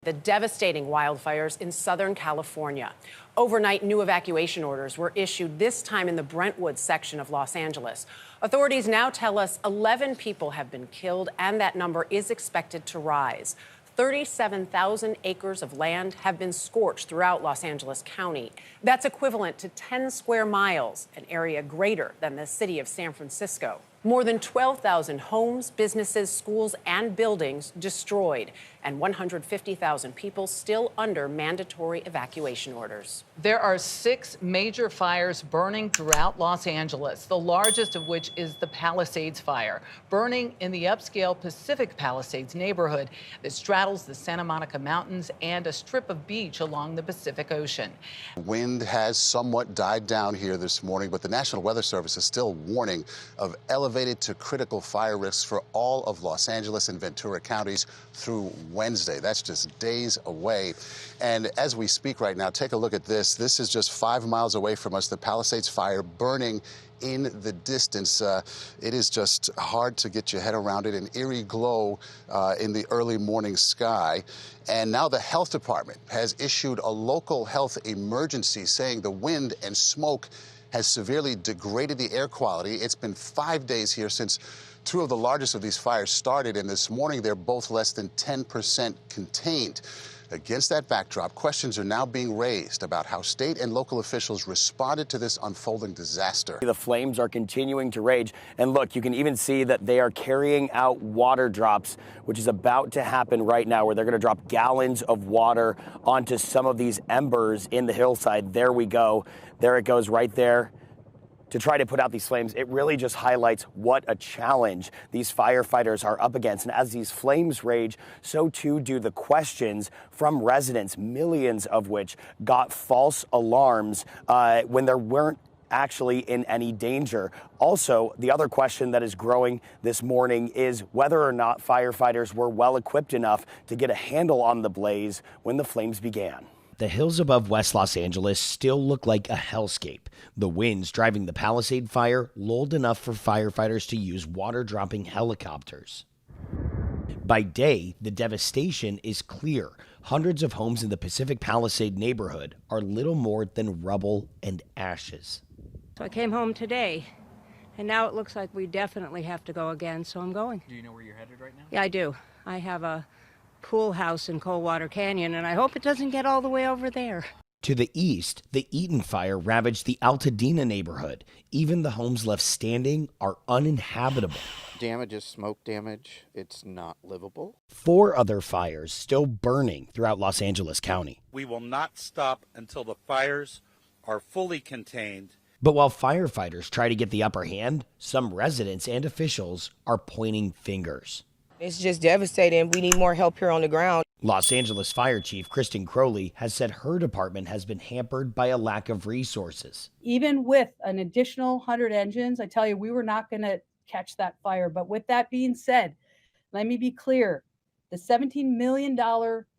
The devastating wildfires in Southern California. Overnight, new evacuation orders were issued, this time in the Brentwood section of Los Angeles. Authorities now tell us 11 people have been killed, and that number is expected to rise. 37,000 acres of land have been scorched throughout Los Angeles County. That's equivalent to 10 square miles, an area greater than the city of San Francisco. More than 12,000 homes, businesses, schools, and buildings destroyed, and 150,000 people still under mandatory evacuation orders. There are 6 major fires burning throughout Los Angeles, the largest of which is the Palisades Fire, burning in the upscale Pacific Palisades neighborhood that straddles the Santa Monica Mountains and a strip of beach along the Pacific Ocean. Wind has somewhat died down here this morning, but the National Weather Service is still warning of elevated to critical fire risks for all of Los Angeles and Ventura counties through Wednesday. That's just days away. And as we speak right now, take a look at this. This is just 5 miles away from us, the Palisades Fire burning in the distance. It is just hard to get your head around it, an eerie glow in the early morning sky. And now the health department has issued a local health emergency, saying the wind and smoke has severely degraded the air quality. It's been 5 days here since 2 of the largest of these fires started, and this morning they're both less than 10% contained. Against that backdrop, questions are now being raised about how state and local officials responded to this unfolding disaster. The flames are continuing to rage, and look, you can even see that they are carrying out water drops, which is about to happen right now, where they're going to drop gallons of water onto some of these embers in the hillside. There we go. There it goes right there. To try to put out these flames, it really just highlights what a challenge these firefighters are up against. And as these flames rage, so too do the questions from residents, millions of which got false alarms when there weren't actually in any danger. Also, the other question that is growing this morning is whether or not firefighters were well equipped enough to get a handle on the blaze when the flames began. The hills above West Los Angeles still look like a hellscape. The winds driving the Palisade Fire lulled enough for firefighters to use water-dropping helicopters. By day, the devastation is clear. Hundreds of homes in the Pacific Palisade neighborhood are little more than rubble and ashes. So I came home today, and now it looks like we definitely have to go again, so I'm going. Do you know where you're headed right now? Yeah, I do. I have a pool house in Coldwater Canyon, and I hope it doesn't get all the way over there. To the east, the Eaton Fire ravaged the Altadena neighborhood. Even the homes left standing are uninhabitable. Damage is smoke damage. It's not livable. 4 other fires still burning throughout Los Angeles County. We will not stop until the fires are fully contained. But while firefighters try to get the upper hand, some residents and officials are pointing fingers. It's just devastating. We need more help here on the ground. Los Angeles Fire Chief Kristen Crowley has said her department has been hampered by a lack of resources. Even with an additional 100 engines, I tell you, we were not going to catch that fire. But with that being said, let me be clear. The $17 million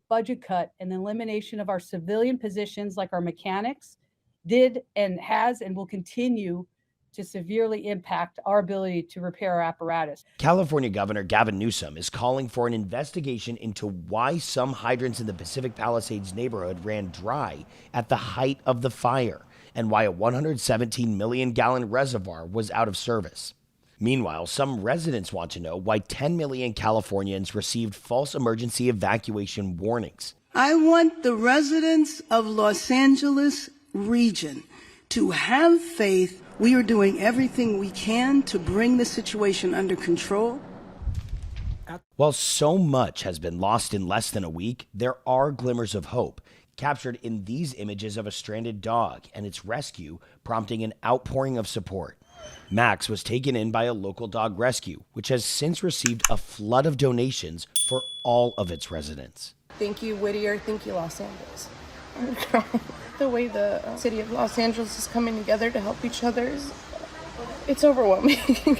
budget cut and the elimination of our civilian positions like our mechanics did and has and will continue to severely impact our ability to repair our apparatus. California Governor Gavin Newsom is calling for an investigation into why some hydrants in the Pacific Palisades neighborhood ran dry at the height of the fire, and why a 117 million gallon reservoir was out of service. Meanwhile, some residents want to know why 10 million Californians received false emergency evacuation warnings. I want the residents of Los Angeles region to have faith. We are doing everything we can to bring the situation under control. While so much has been lost in less than a week, there are glimmers of hope, captured in these images of a stranded dog and its rescue, prompting an outpouring of support. Max was taken in by a local dog rescue, which has since received a flood of donations for all of its residents. Thank you, Whittier. Thank you, Los Angeles. I'm crying. The way the city of Los Angeles is coming together to help each other, it's overwhelming.